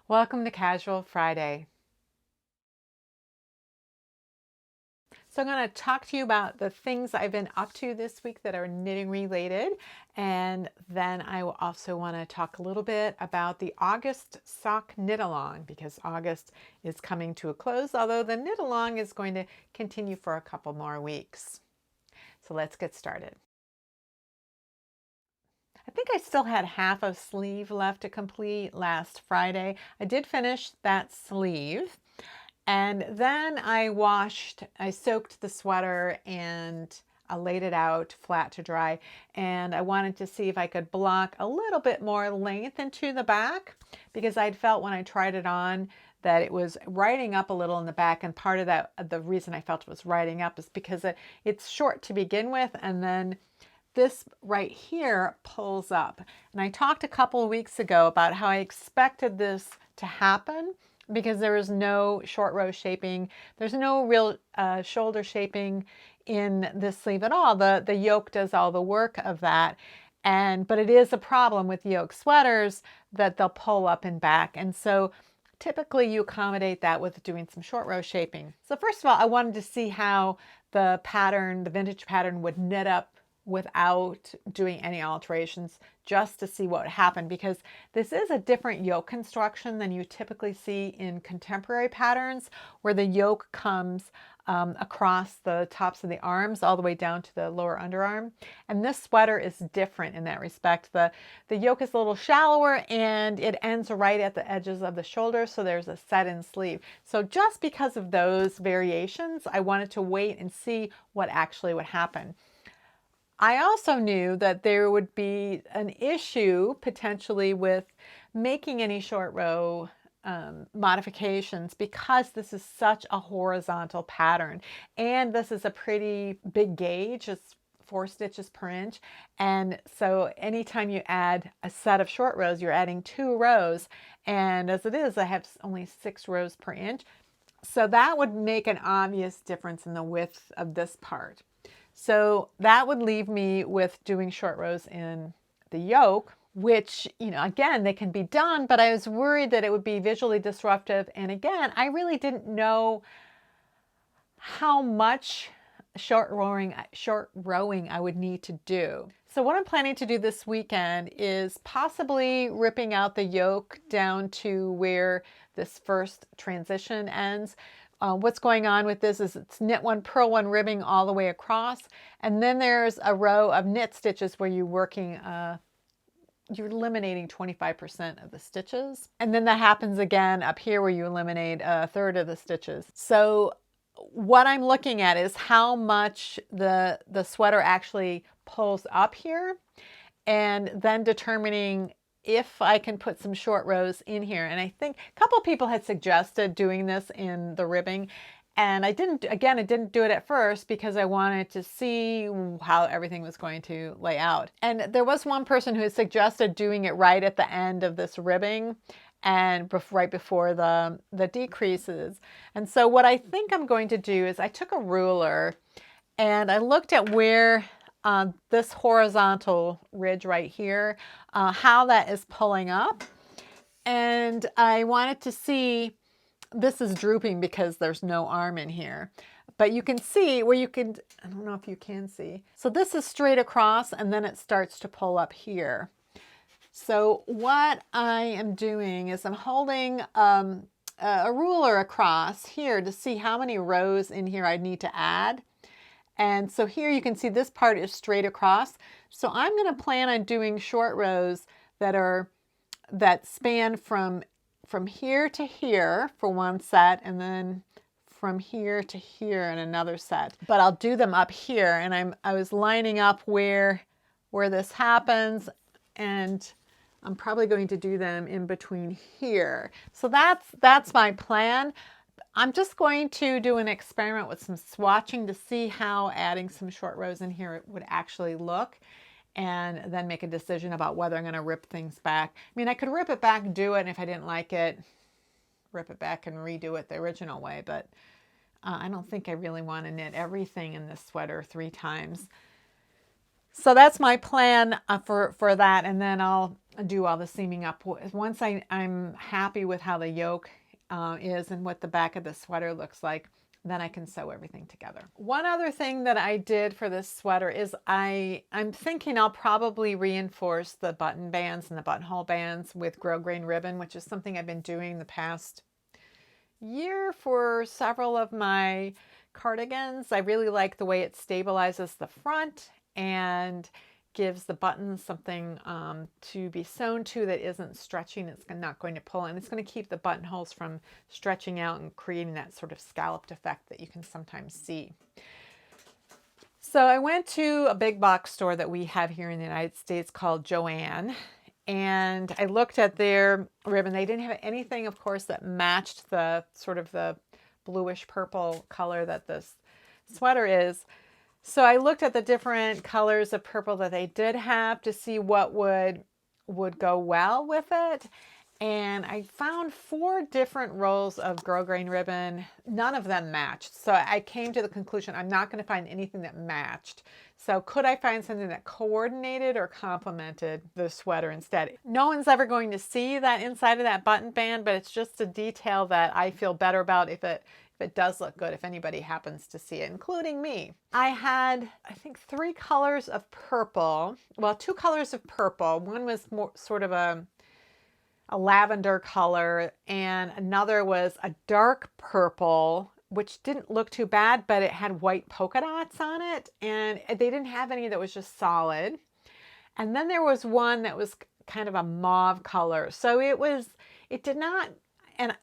Welcome to Casual Friday. So I'm going to talk to you about the things I've been up to this week that are knitting related. And then I will also want to talk a little bit about the August sock knit along because August is coming to a close, although the knit along is going to continue for a couple more weeks. So let's get started. I think I still had half a sleeve left to complete last Friday. I did finish that sleeve. And then I soaked the sweater and I laid it out flat to dry. And I wanted to see if I could block a little bit more length into the back because I'd felt when I tried it on that it was riding up a little in the back. And part of that, the reason I felt it was riding up is because it's short to begin with. And then this right here pulls up. And I talked a couple of weeks ago about how I expected this to happen because there is no short row shaping. There's no real shoulder shaping in this sleeve at all. The yoke does all the work of that. But it is a problem with yoke sweaters that they'll pull up and back. And so typically you accommodate that with doing some short row shaping. So first of all, I wanted to see how the pattern, the vintage pattern, would knit up without doing any alterations, just to see what happened, because this is a different yoke construction than you typically see in contemporary patterns where the yoke comes across the tops of the arms all the way down to the lower underarm. And this sweater is different in that respect. The yoke is a little shallower and it ends right at the edges of the shoulder, so there's a set-in sleeve. So just because of those variations, I wanted to wait and see what actually would happen. I also knew that there would be an issue potentially with making any short row modifications because this is such a horizontal pattern. And this is a pretty big gauge. It's 4 stitches per inch. And so anytime you add a set of short rows, you're adding 2 rows. And as it is, I have only 6 rows per inch. So that would make an obvious difference in the width of this part. So that would leave me with doing short rows in the yoke, which, again, they can be done, but I was worried that it would be visually disruptive. And again, I really didn't know how much short rowing I would need to do. So what I'm planning to do this weekend is possibly ripping out the yoke down to where this first transition ends. What's going on with this is it's knit 1, purl 1 ribbing all the way across. And then there's a row of knit stitches where you're eliminating 25% of the stitches. And then that happens again up here where you eliminate 1/3 of the stitches. So what I'm looking at is how much the sweater actually pulls up here, and then determining if I can put some short rows in here. And I think a couple people had suggested doing this in the ribbing, and I didn't do it at first because I wanted to see how everything was going to lay out. And there was one person who had suggested doing it right at the end of this ribbing and right before the decreases. And so what I think I'm going to do is I took a ruler and I looked at where this horizontal ridge right here, how that is pulling up. And I wanted to see, this is drooping because there's no arm in here. But you can see where I don't know if you can see. So this is straight across and then it starts to pull up here. So what I am doing is I'm holding a ruler across here to see how many rows in here I need to add. And so here you can see this part is straight across. So I'm going to plan on doing short rows that span from here to here for one set, and then from here to here in another set. But I'll do them up here, and I was lining up where this happens, and I'm probably going to do them in between here. So that's my plan. I'm just going to do an experiment with some swatching to see how adding some short rows in here would actually look, and then make a decision about whether I'm going to rip things back. I mean, I could rip it back and do it, and if I didn't like it, rip it back and redo it the original way, but I don't think I really want to knit everything in this sweater 3 times. So that's my plan for that, and then I'll do all the seaming up. Once I'm happy with how the yoke is and what the back of the sweater looks like, then I can sew everything together. One other thing that I did for this sweater is I'm thinking I'll probably reinforce the button bands and the buttonhole bands with grosgrain ribbon, which is something I've been doing the past year for several of my cardigans. I really like the way it stabilizes the front and gives the buttons something to be sewn to that isn't stretching. It's not going to pull, and it's going to keep the buttonholes from stretching out and creating that sort of scalloped effect that you can sometimes see. So I went to a big box store that we have here in the United States called Joann, and I looked at their ribbon. They didn't have anything, of course, that matched the sort of the bluish purple color that this sweater is. So I looked at the different colors of purple that they did have to see what would go well with it. And I found 4 different rolls of grosgrain ribbon. None of them matched. So I came to the conclusion I'm not going to find anything that matched. So could I find something that coordinated or complemented the sweater instead? No one's ever going to see that inside of that button band, but it's just a detail that I feel better about if it does look good, if anybody happens to see it, including me. I had, I think, 3 colors of purple. Well, 2 colors of purple. One was more sort of a lavender color, and another was a dark purple, which didn't look too bad, but it had white polka dots on it, and they didn't have any that was just solid. And then there was one that was kind of a mauve color. So it did not, and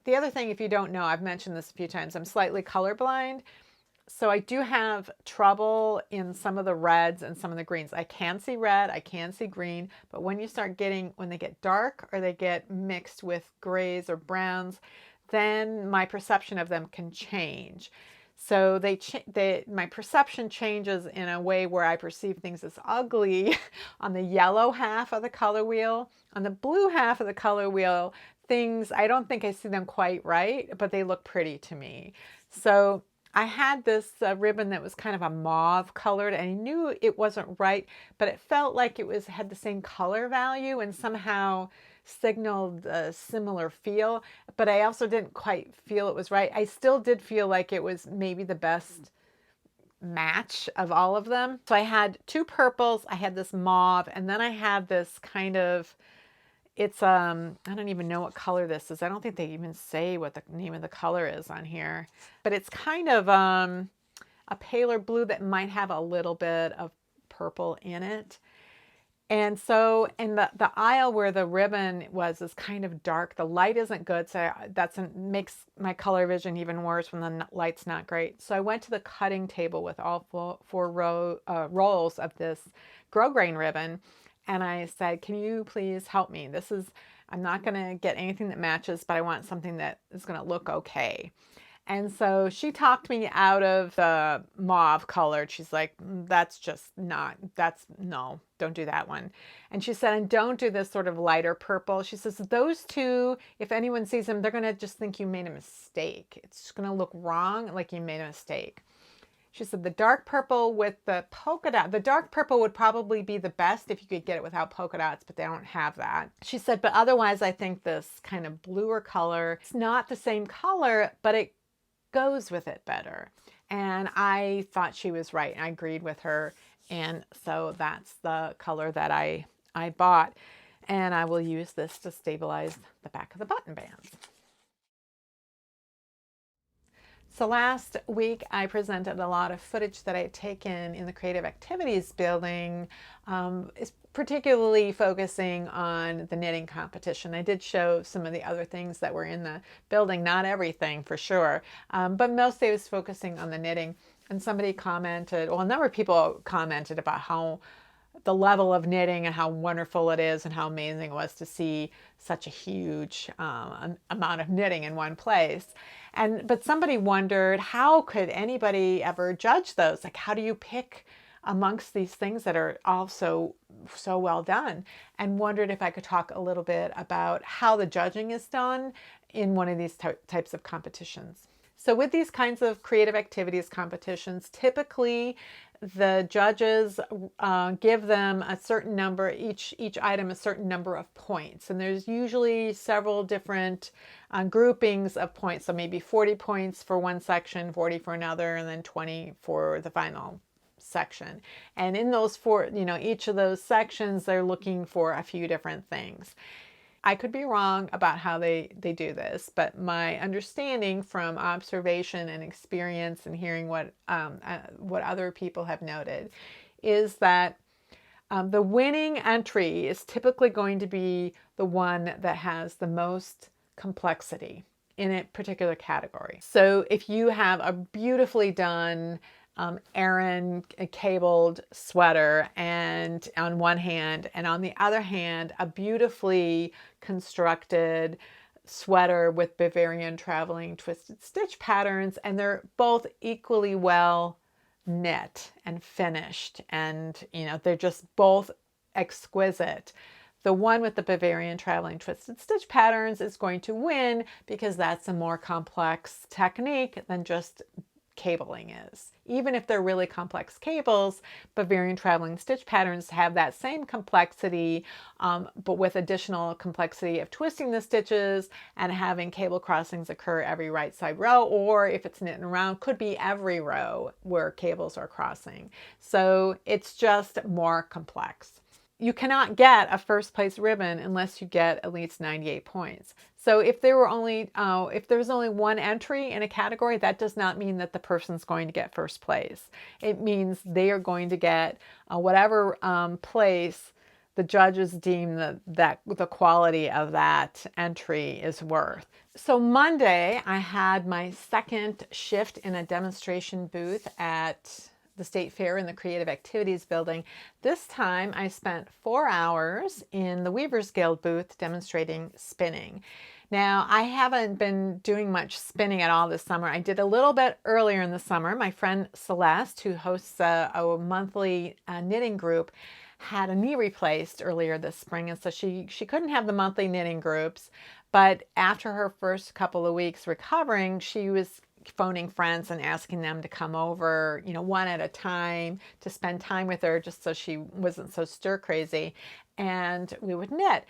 the other thing, if you don't know, I've mentioned this a few times, I'm slightly colorblind. So I do have trouble in some of the reds and some of the greens. I can see red, I can see green, but when they get dark or they get mixed with grays or browns, then my perception of them can change. So my perception changes in a way where I perceive things as ugly on the yellow half of the color wheel. On the blue half of the color wheel, I don't think I see them quite right, but they look pretty to me. So I had this ribbon that was kind of a mauve colored, and I knew it wasn't right, but it felt like had the same color value and somehow signaled a similar feel, but I also didn't quite feel it was right. I still did feel like it was maybe the best match of all of them. So I had 2 purples, I had this mauve, and then I had this kind of, it's, I don't even know what color this is. I don't think they even say what the name of the color is on here, but it's kind of a paler blue that might have a little bit of purple in it. And so, and the aisle where the ribbon was is kind of dark. The light isn't good, so makes my color vision even worse when the light's not great. So I went to the cutting table with all 4 rolls of this grosgrain ribbon, and I said, can you please help me? I'm not going to get anything that matches, but I want something that is going to look okay. And so she talked me out of the mauve colored. She's like, no, don't do that one. And she said, and don't do this sort of lighter purple. She says, those 2, if anyone sees them, they're going to just think you made a mistake. It's going to look wrong, like you made a mistake. She said the dark purple with the polka dot, the dark purple would probably be the best if you could get it without polka dots, but they don't have that. She said, but otherwise I think this kind of bluer color, it's not the same color, but it goes with it better. And I thought she was right, and I agreed with her. And so that's the color that I bought. And I will use this to stabilize the back of the button bands. So last week I presented a lot of footage that I had taken in the Creative Activities building, particularly focusing on the knitting competition. I did show some of the other things that were in the building, not everything for sure, but mostly I was focusing on the knitting. And somebody commented, well, a number of people commented about how the level of knitting and how wonderful it is and how amazing it was to see such a huge amount of knitting in one place. But somebody wondered, how could anybody ever judge those? Like, how do you pick amongst these things that are all so well done? And wondered if I could talk a little bit about how the judging is done in one of these types of competitions. So with these kinds of creative activities competitions, typically the judges give them a certain number, each item a certain number of points. And there's usually several different groupings of points. So maybe 40 points for one section, 40 for another, and then 20 for the final section. And in those four, each of those sections, they're looking for a few different things. I could be wrong about how they do this, but my understanding from observation and experience and hearing what other people have noted is that the winning entry is typically going to be the one that has the most complexity in a particular category. So if you have a beautifully done Aran cabled sweater and on one hand, and on the other hand, a beautifully constructed sweater with Bavarian traveling twisted stitch patterns, and they're both equally well knit and finished, and they're just both exquisite. The one with the Bavarian traveling twisted stitch patterns is going to win because that's a more complex technique than just cabling is. Even if they're really complex cables, Bavarian traveling stitch patterns have that same complexity, but with additional complexity of twisting the stitches and having cable crossings occur every right side row, or if it's knit and around, could be every row where cables are crossing. So it's just more complex. You cannot get a first place ribbon unless you get at least 98 points. So if there's only one entry in a category, that does not mean that the person's going to get first place. It means they are going to get whatever place the judges deem that the quality of that entry is worth. So Monday, I had my second shift in a demonstration booth at the State Fair in the Creative Activities Building. This time I spent 4 hours in the Weavers Guild booth demonstrating spinning. Now, I haven't been doing much spinning at all this summer. I did a little bit earlier in the summer. My friend Celeste, who hosts a monthly knitting group, had a knee replaced earlier this spring, and so she couldn't have the monthly knitting groups. But after her first couple of weeks recovering, she was phoning friends and asking them to come over, one at a time, to spend time with her just so she wasn't so stir crazy, and we would knit.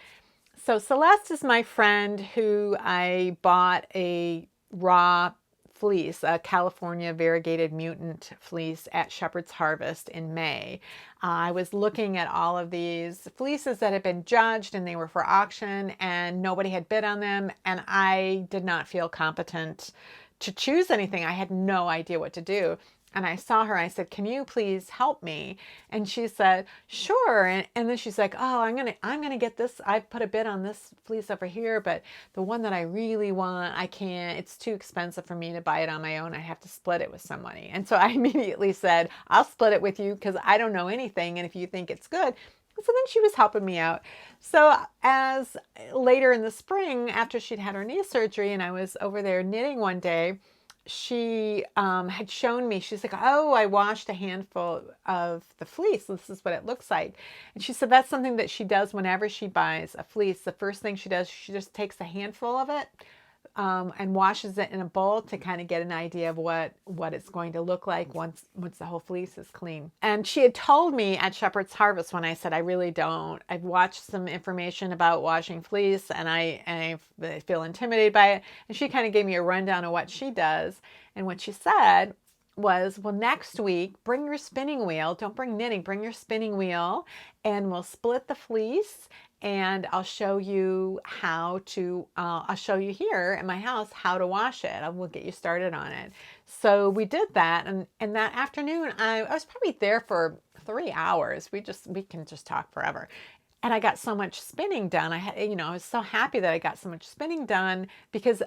So Celeste is my friend who I bought a raw fleece, a California variegated mutant fleece at Shepherd's Harvest in May. I was looking at all of these fleeces that had been judged and they were for auction and nobody had bid on them, and I did not feel competent to choose anything. I had no idea what to do. And I saw her, I said, "Can you please help me?" And she said, "Sure." And then she's like, "Oh, I'm gonna get this. I put a bid on this fleece over here, but the one that I really want, I can't. It's too expensive for me to buy it on my own. I have to split it with somebody." And so I immediately said, "I'll split it with you because I don't know anything. And if you think it's good." So then she was helping me out. So as later in the spring, after she'd had her knee surgery and I was over there knitting one day, she had shown me, she's like, "Oh, I washed a handful of the fleece. This is what it looks like." And she said that's something that she does whenever she buys a fleece. The first thing she does, she just takes a handful of it and washes it in a bowl to kind of get an idea of what it's going to look like once the whole fleece is clean. And she had told me at Shepherd's Harvest when I said, "I really don't. I've watched some information about washing fleece and I feel intimidated by it." And she kind of gave me a rundown of what she does. And what she said was, "Well, next week, bring your spinning wheel. Don't bring knitting, bring your spinning wheel, and we'll split the fleece and I'll show you I'll show you here at my house how to wash it. I will get you started on it." So we did that. And that afternoon, I was probably there for 3 hours. We can just talk forever. And I got so much spinning done. I was so happy that I got so much spinning done because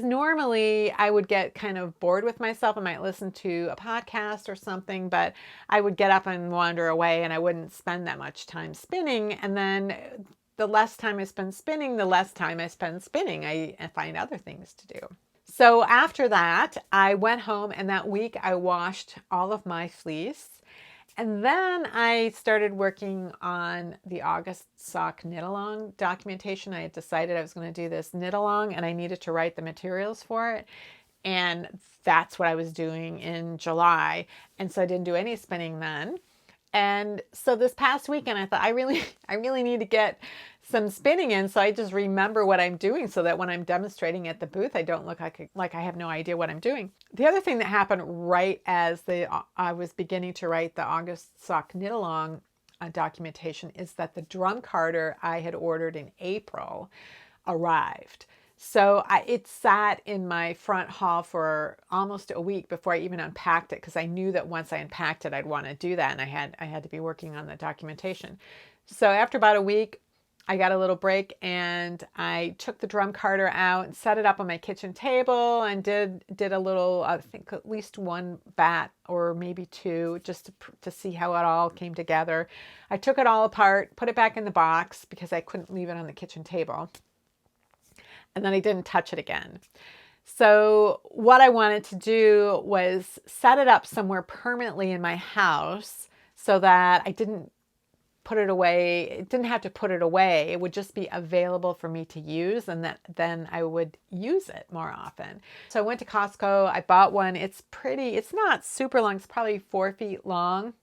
normally I would get kind of bored with myself. I might listen to a podcast or something, but I would get up and wander away and I wouldn't spend that much time spinning. And then the less time I spend spinning, the less time I spend spinning. I find other things to do. So after that, I went home and that week I washed all of my fleece. And then I started working on the August sock knit along documentation. I had decided I was going to do this knit along and I needed to write the materials for it. And that's what I was doing in July. And so I didn't do any spinning then. And so this past weekend, I thought I really need to get some spinning in, so I just remember what I'm doing, so that when I'm demonstrating at the booth, I don't look like I have no idea what I'm doing. The other thing that happened right as I was beginning to write the August sock knit along documentation is that the drum carder I had ordered in April arrived. So it sat in my front hall for almost a week before I even unpacked it, because I knew that once I unpacked it, I'd want to do that, and I had to be working on the documentation. So after about a week, I got a little break, and I took the drum carder out and set it up on my kitchen table and did a little, I think at least one bat or maybe two, just to see how it all came together. I took it all apart, put it back in the box because I couldn't leave it on the kitchen table. And then I didn't touch it again. So what I wanted to do was set it up somewhere permanently in my house so that I didn't put it away. It didn't have to put it away. It would just be available for me to use, and then I would use it more often. So I went to Costco. I bought one. It's pretty. It's not super long. It's probably 4 feet long.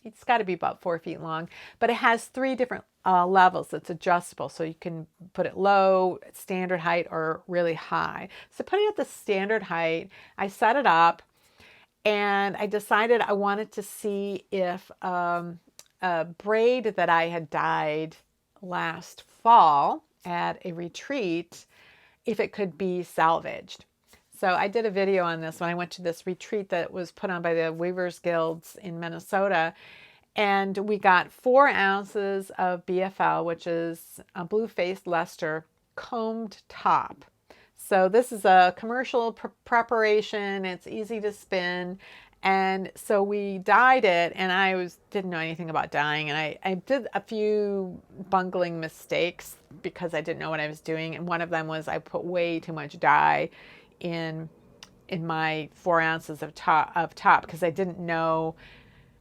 It's got to be about 4 feet long, but it has 3 different levels. It's adjustable, so you can put it low, standard height, or really high. So putting it at the standard height, I set it up, and I decided I wanted to see if a braid that I had dyed last fall at a retreat, if it could be salvaged. So I did a video on this when I went to this retreat that was put on by the Weavers Guilds in Minnesota. And we got 4 ounces of BFL, which is a blue-faced Leicester combed top. So this is a commercial preparation. It's easy to spin. And so we dyed it, and I didn't know anything about dyeing, and I did a few bungling mistakes because I didn't know what I was doing. And one of them was I put way too much dye in my 4 ounces of top because I didn't know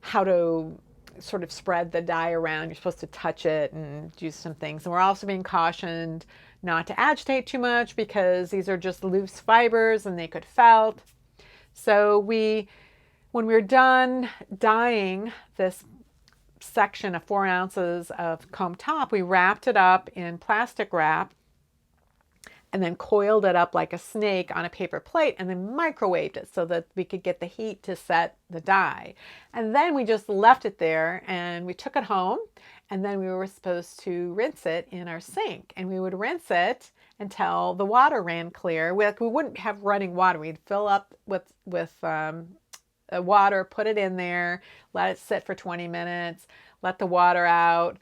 how to sort of spread the dye around. You're supposed to touch it and do some things. And we're also being cautioned not to agitate too much because these are just loose fibers and they could felt. So when we were done dyeing this section of 4 ounces of comb top, we wrapped it up in plastic wrap and then coiled it up like a snake on a paper plate and then microwaved it so that we could get the heat to set the dye. And then we just left it there, and we took it home, and then we were supposed to rinse it in our sink. And we would rinse it until the water ran clear. We wouldn't have running water. We'd fill up with water, put it in there, let it sit for 20 minutes, let the water out,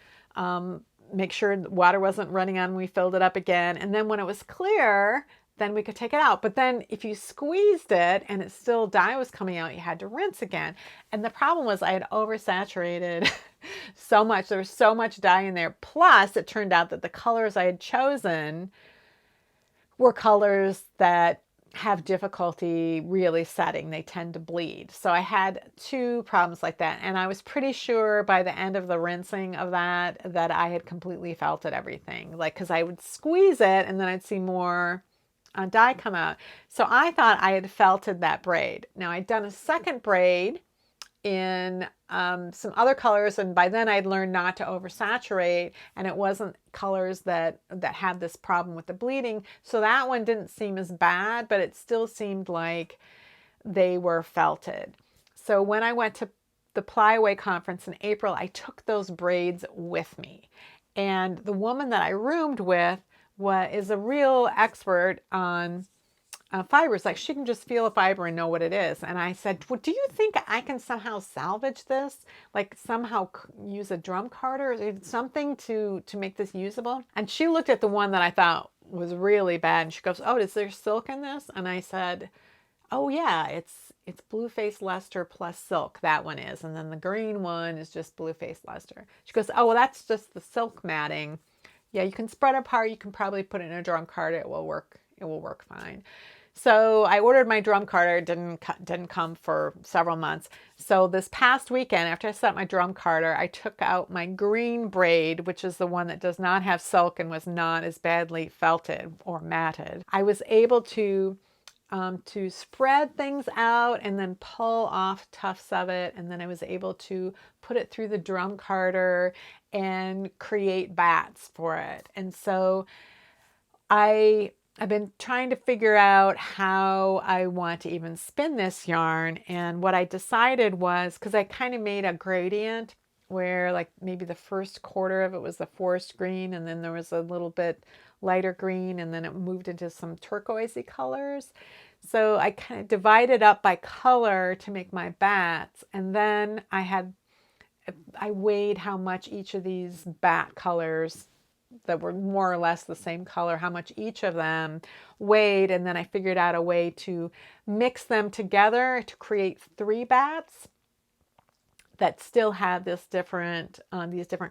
make sure the water wasn't running on when we filled it up again. And then when it was clear, then we could take it out. But then if you squeezed it and it still dye was coming out, you had to rinse again. And the problem was I had oversaturated so much. There was so much dye in there. Plus, it turned out that the colors I had chosen were colors that have difficulty really setting. They tend to bleed. So I had 2 problems like that. And I was pretty sure by the end of the rinsing of that I had completely felted everything. Like, because I would squeeze it and then I'd see more dye come out. So I thought I had felted that braid. Now I'd done a second braid in some other colors, and by then I'd learned not to oversaturate, and it wasn't colors that had this problem with the bleeding. So that one didn't seem as bad, but it still seemed like they were felted. So when I went to the Plyaway conference in April, I took those braids with me. And the woman that I roomed with is a real expert on fibers. Like, she can just feel a fiber and know what it is. And I said, well, do you think I can somehow salvage this? Like, somehow use a drum carder or something to make this usable? And she looked at the one that I thought was really bad, and she goes, oh, is there silk in this? And I said, oh yeah, it's blue-faced Leicester plus silk, that one is. And then the green one is just blue-faced Leicester. She goes, oh, well, that's just the silk matting. Yeah, you can spread it apart. You can probably put it in a drum carder. It will work fine. So I ordered my drum carder. It didn't come for several months. So this past weekend, after I set my drum carder, I took out my green braid, which is the one that does not have silk and was not as badly felted or matted. I was able to to spread things out and then pull off tufts of it. And then I was able to put it through the drum carder and create bats for it. And so I've been trying to figure out how I want to even spin this yarn. And what I decided was, because I kind of made a gradient where like maybe the first quarter of it was the forest green, and then there was a little bit lighter green, and then it moved into some turquoisey colors. So I kind of divided up by color to make my bats. And then I weighed how much each of these bat colors that were more or less the same color, how much each of them weighed. And then I figured out a way to mix them together to create 3 bats that still have these different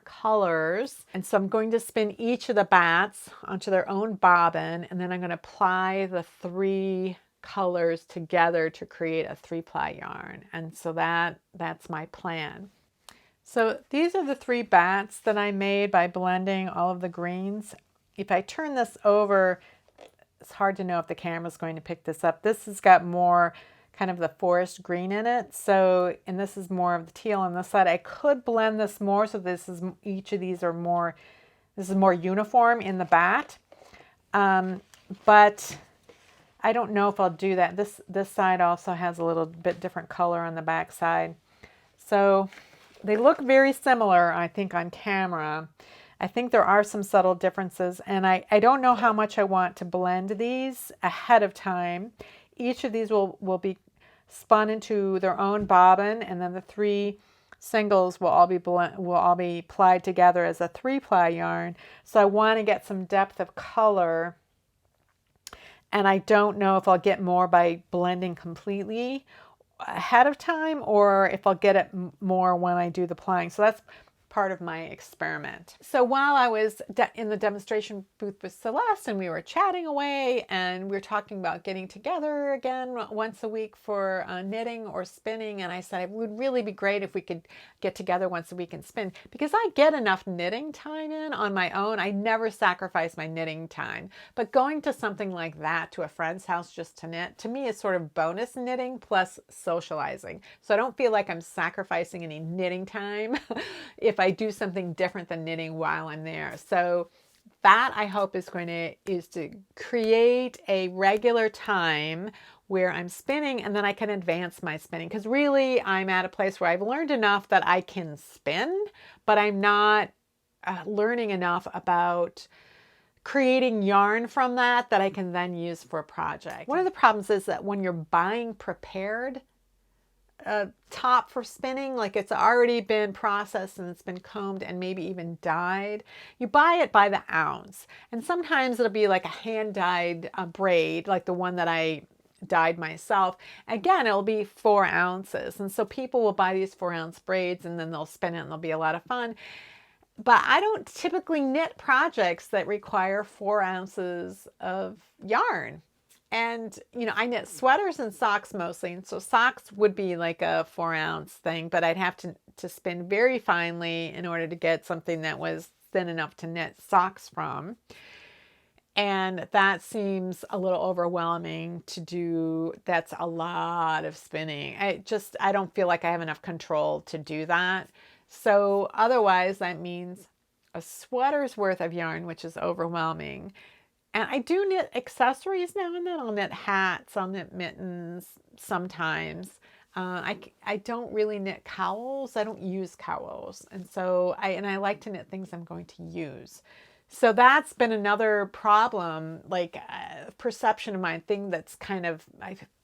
colors. And so I'm going to spin each of the bats onto their own bobbin, and then I'm going to apply the 3 colors together to create a 3-ply yarn. And so that's my plan. So these are the 3 bats that I made by blending all of the greens. If I turn this over, it's hard to know if the camera's going to pick this up. This has got more kind of the forest green in it. So, and this is more of the teal on this side. I could blend this more so each of these are more, this is more uniform in the bat. But I don't know if I'll do that. This side also has a little bit different color on the back side. So they look very similar, I think, on camera. I think there are some subtle differences, and I don't know how much I want to blend these ahead of time. Each of these will be spun into their own bobbin, and then the 3 singles will all be plied together as a 3-ply yarn. So I want to get some depth of color, and I don't know if I'll get more by blending completely ahead of time or if I'll get it more when I do the plying. So that's part of my experiment. So while I was in the demonstration booth with Celeste and we were chatting away and we were talking about getting together again once a week for knitting or spinning, and I said it would really be great if we could get together once a week and spin, because I get enough knitting time in on my own. I never sacrifice my knitting time, but going to something like that, to a friend's house just to knit, to me is sort of bonus knitting plus socializing. So I don't feel like I'm sacrificing any knitting time if I do something different than knitting while I'm there. So that, I hope, is to create a regular time where I'm spinning, and then I can advance my spinning, because really I'm at a place where I've learned enough that I can spin, but I'm not learning enough about creating yarn from that I can then use for a project. One of the problems is that when you're buying prepared top for spinning, like it's already been processed and it's been combed and maybe even dyed, you buy it by the ounce, and sometimes it'll be like a hand dyed braid, like the one that I dyed myself. Again, it'll be 4 ounces, and so people will buy these 4-ounce braids and then they'll spin it and it'll be a lot of fun. But I don't typically knit projects that require 4 ounces of yarn. And, you know, I knit sweaters and socks mostly. And so socks would be like a 4-ounce thing, but I'd have to spin very finely in order to get something that was thin enough to knit socks from. And that seems a little overwhelming to do. That's a lot of spinning. I don't feel like I have enough control to do that. So otherwise, that means a sweater's worth of yarn, which is overwhelming. And I do knit accessories now and then. I'll knit hats, I'll knit mittens sometimes. I don't really knit cowls. I don't use cowls. And so I like to knit things I'm going to use. So that's been another problem, like perception of mine, thing that's kind of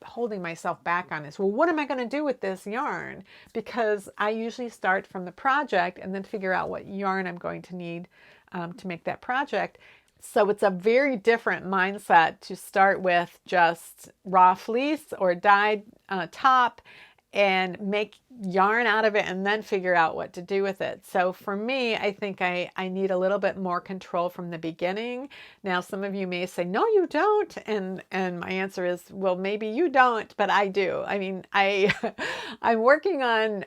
holding myself back on is, well, what am I going to do with this yarn? Because I usually start from the project and then figure out what yarn I'm going to need to make that project. So it's a very different mindset to start with just raw fleece or dyed top and make yarn out of it and then figure out what to do with it. So for me, I think I need a little bit more control from the beginning. Now, some of you may say, no, you don't. And my answer is, well, maybe you don't, but I do. I mean, I'm working on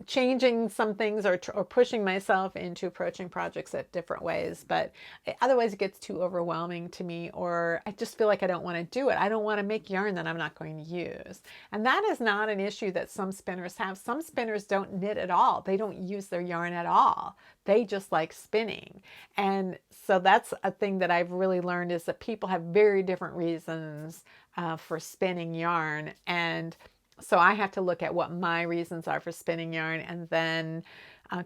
changing some things or pushing myself into approaching projects at different ways. But otherwise it gets too overwhelming to me, or I just feel like I don't want to do it. I don't want to make yarn that I'm not going to use. And that is not an issue that some spinners have. Some spinners don't knit at all. They don't use their yarn at all. They just like spinning. And so that's a thing that I've really learned, is that people have very different reasons for spinning yarn. And so I have to look at what my reasons are for spinning yarn, and then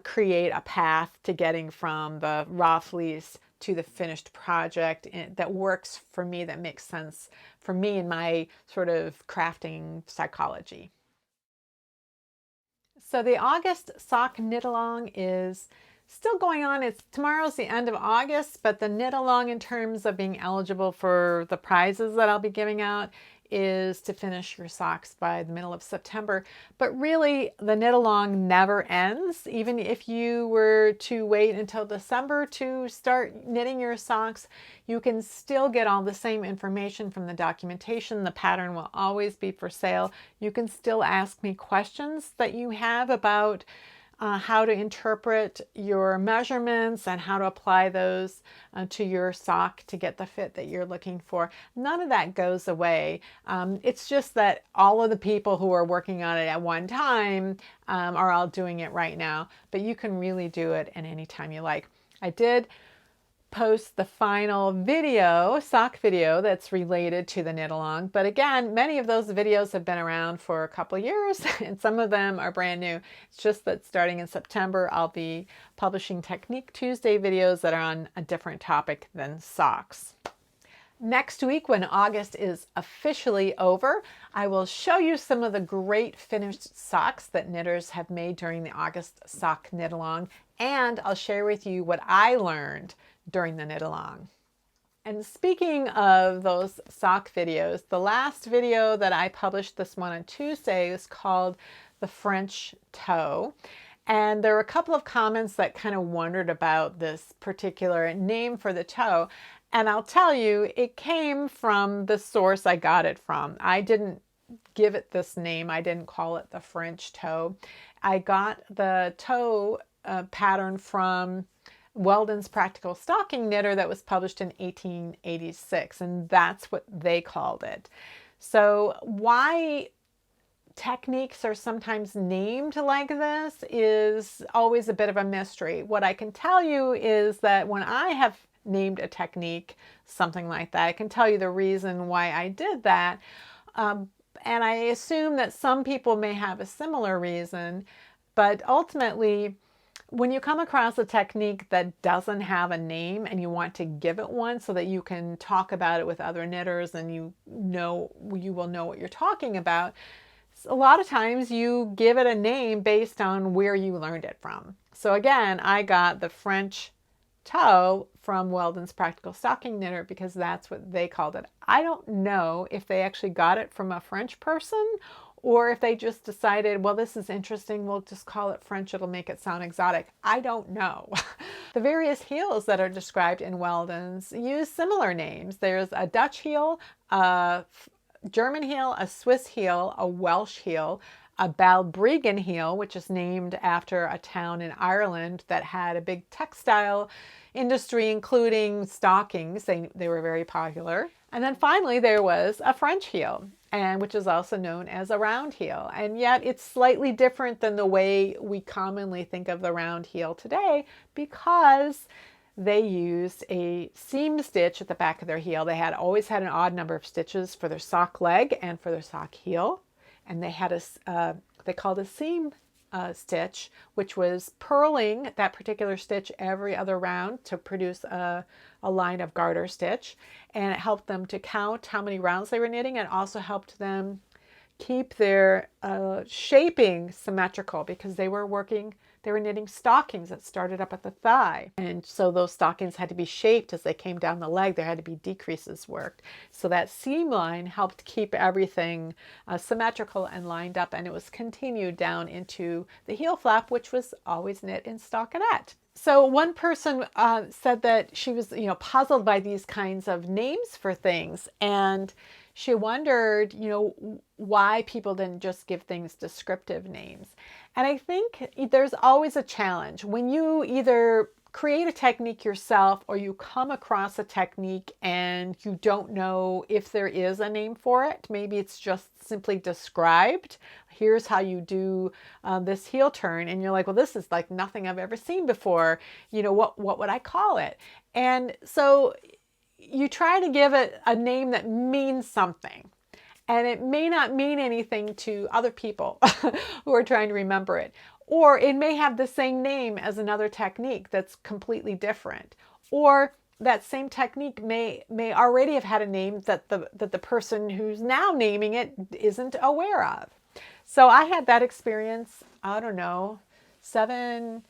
create a path to getting from the raw fleece to the finished project that works for me, that makes sense for me and my sort of crafting psychology. So the August sock knit along is still going on. Tomorrow's the end of August, but the knit along in terms of being eligible for the prizes that I'll be giving out is to finish your socks by the middle of September. But really, the knit along never ends. Even if you were to wait until December to start knitting your socks, you can still get all the same information from the documentation. The pattern will always be for sale. You can still ask me questions that you have about how to interpret your measurements and how to apply those to your sock to get the fit that you're looking for. None of that goes away. It's just that all of the people who are working on it at one time are all doing it right now, but you can really do it at any time you like. I did post the final video, sock video, that's related to the knit along. But again, many of those videos have been around for a couple of years and some of them are brand new. It's just that starting in September, I'll be publishing Technique Tuesday videos that are on a different topic than socks. Next week, when August is officially over, I will show you some of the great finished socks that knitters have made during the August sock knit along, and I'll share with you what I learned during the knit along. And speaking of those sock videos, the last video that I published, this one on Tuesday, is called The French Toe. And there were a couple of comments that kind of wondered about this particular name for the toe. And I'll tell you, it came from the source I got it from. I didn't give it this name. I didn't call it the French toe. I got the toe pattern from Weldon's Practical Stocking Knitter that was published in 1886, and that's what they called it. So why techniques are sometimes named like this is always a bit of a mystery. What I can tell you is that when I have named a technique something like that, I can tell you the reason why I did that. And I assume that some people may have a similar reason, but ultimately, when you come across a technique that doesn't have a name and you want to give it one so that you can talk about it with other knitters and you will know what you're talking about, a lot of times you give it a name based on where you learned it from. So again, I got the French toe from Weldon's Practical Stocking Knitter because that's what they called it. I don't know if they actually got it from a French person or if they just decided, well, this is interesting, we'll just call it French, it'll make it sound exotic. I don't know. The various heels that are described in Weldon's use similar names. There's a Dutch heel, a German heel, a Swiss heel, a Welsh heel, a Balbriggan heel, which is named after a town in Ireland that had a big textile industry, including stockings. They were very popular. And then finally, there was a French heel, which is also known as a round heel. And yet it's slightly different than the way we commonly think of the round heel today because they used a seam stitch at the back of their heel. They had always had an odd number of stitches for their sock leg and for their sock heel. And they had they called a seam stitch, which was purling that particular stitch every other round to produce a line of garter stitch. And it helped them to count how many rounds they were knitting, and also helped them keep their shaping symmetrical because they were knitting stockings that started up at the thigh. And so those stockings had to be shaped as they came down the leg. There had to be decreases worked. So that seam line helped keep everything symmetrical and lined up. And it was continued down into the heel flap, which was always knit in stockinette. So one person said that she was, puzzled by these kinds of names for things, and she wondered, why people didn't just give things descriptive names. And I think there's always a challenge when you either create a technique yourself or you come across a technique and you don't know if there is a name for it. Maybe it's just simply described. Here's how you do this heel turn, and you're like, well, this is like nothing I've ever seen before. What would I call it? And so you try to give it a name that means something. And it may not mean anything to other people who are trying to remember it. Or it may have the same name as another technique that's completely different. Or that same technique may already have had a name that the person who's now naming it isn't aware of. So I had that experience, I don't know, seven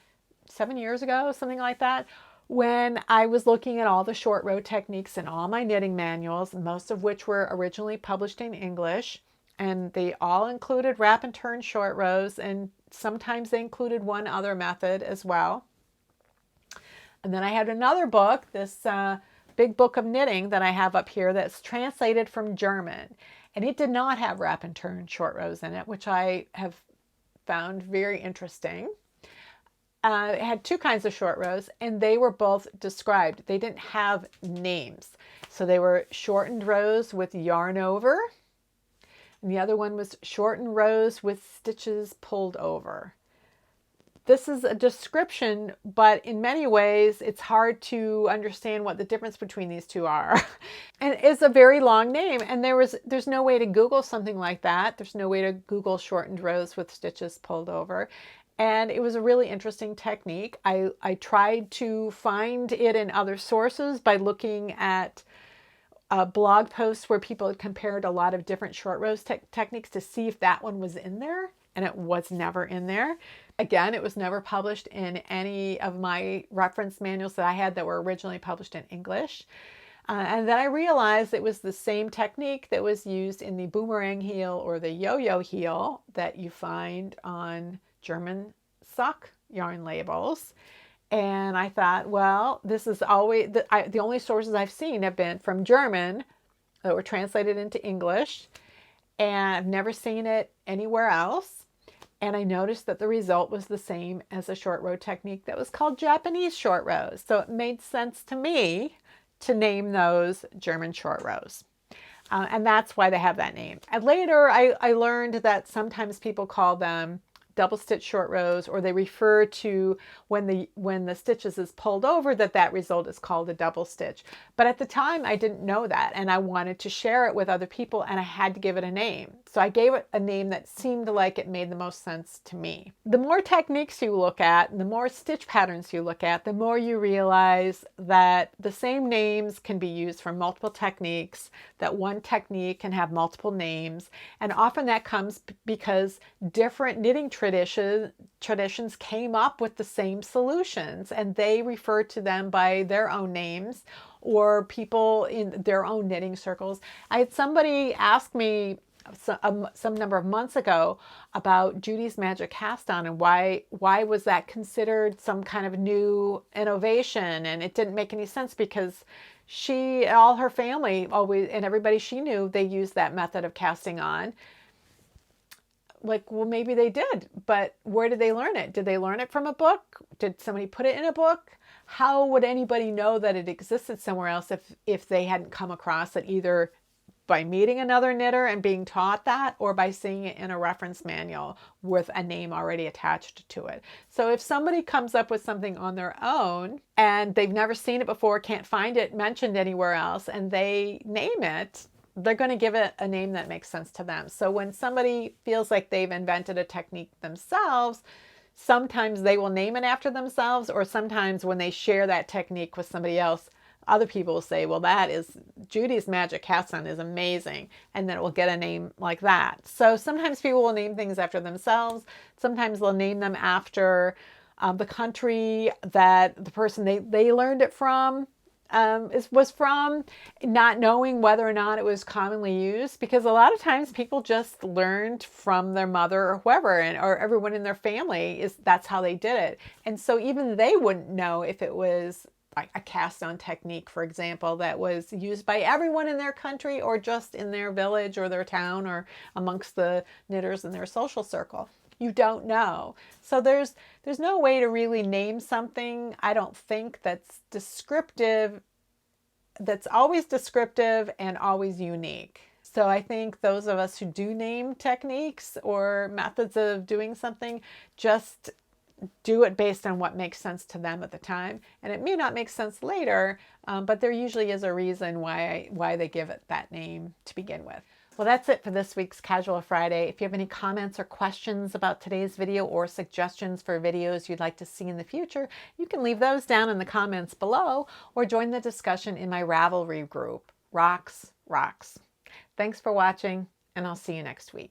years ago, something like that, when I was looking at all the short row techniques in all my knitting manuals, most of which were originally published in English. And they all included wrap and turn short rows, and sometimes they included one other method as well. And then I had another book, this big book of knitting that I have up here that's translated from German. And it did not have wrap and turn short rows in it, which I have found very interesting. It had two kinds of short rows, and they were both described. They didn't have names. So they were shortened rows with yarn over, and the other one was shortened rows with stitches pulled over. This is a description, but in many ways, it's hard to understand what the difference between these two are. And it's a very long name, and there's no way to Google something like that. There's no way to Google shortened rows with stitches pulled over. And it was a really interesting technique. I tried to find it in other sources by looking at blog posts where people had compared a lot of different short rows techniques to see if that one was in there, and it was never in there. Again, it was never published in any of my reference manuals that I had that were originally published in English. And then I realized it was the same technique that was used in the boomerang heel or the yo-yo heel that you find on German sock yarn labels. And I thought, well, this is always, the only sources I've seen have been from German that were translated into English, and I've never seen it anywhere else. And I noticed that the result was the same as a short row technique that was called Japanese short rows. So it made sense to me to name those German short rows. And that's why they have that name. And later I learned that sometimes people call them double stitch short rows, or they refer to when the stitches is pulled over, that result is called a double stitch. But at the time I didn't know that, and I wanted to share it with other people, and I had to give it a name. So I gave it a name that seemed like it made the most sense to me. The more techniques you look at, and the more stitch patterns you look at, the more you realize that the same names can be used for multiple techniques, that one technique can have multiple names, and often that comes because different knitting traditions came up with the same solutions, and they refer to them by their own names, or people in their own knitting circles. I had somebody ask me some number of months ago about Judy's Magic Cast On, and why was that considered some kind of new innovation, and it didn't make any sense because she, all her family always, and everybody she knew, they used that method of casting on. Like, well, maybe they did, but where did they learn it? Did they learn it from a book? Did somebody put it in a book? How would anybody know that it existed somewhere else if they hadn't come across it, either by meeting another knitter and being taught that, or by seeing it in a reference manual with a name already attached to it? So if somebody comes up with something on their own and they've never seen it before, can't find it mentioned anywhere else, and they name it, they're going to give it a name that makes sense to them. So when somebody feels like they've invented a technique themselves, sometimes they will name it after themselves, or sometimes when they share that technique with somebody else, other people will say, well, that is Judy's Magic Cast On is amazing, and then it will get a name like that. So sometimes people will name things after themselves. Sometimes they'll name them after the country that the person they learned it from. was from not knowing whether or not it was commonly used, because a lot of times people just learned from their mother or whoever, or everyone in their family, that's how they did it. And so even they wouldn't know if it was a cast on technique, for example, that was used by everyone in their country or just in their village or their town or amongst the knitters in their social circle. You don't know. So there's no way to really name something, I don't think, that's descriptive, that's always descriptive and always unique. So I think those of us who do name techniques or methods of doing something just do it based on what makes sense to them at the time. And it may not make sense later, but there usually is a reason why they give it that name to begin with. Well, that's it for this week's Casual Friday. If you have any comments or questions about today's video or suggestions for videos you'd like to see in the future, you can leave those down in the comments below or join the discussion in my Ravelry group, Rocks. Thanks for watching, and I'll see you next week.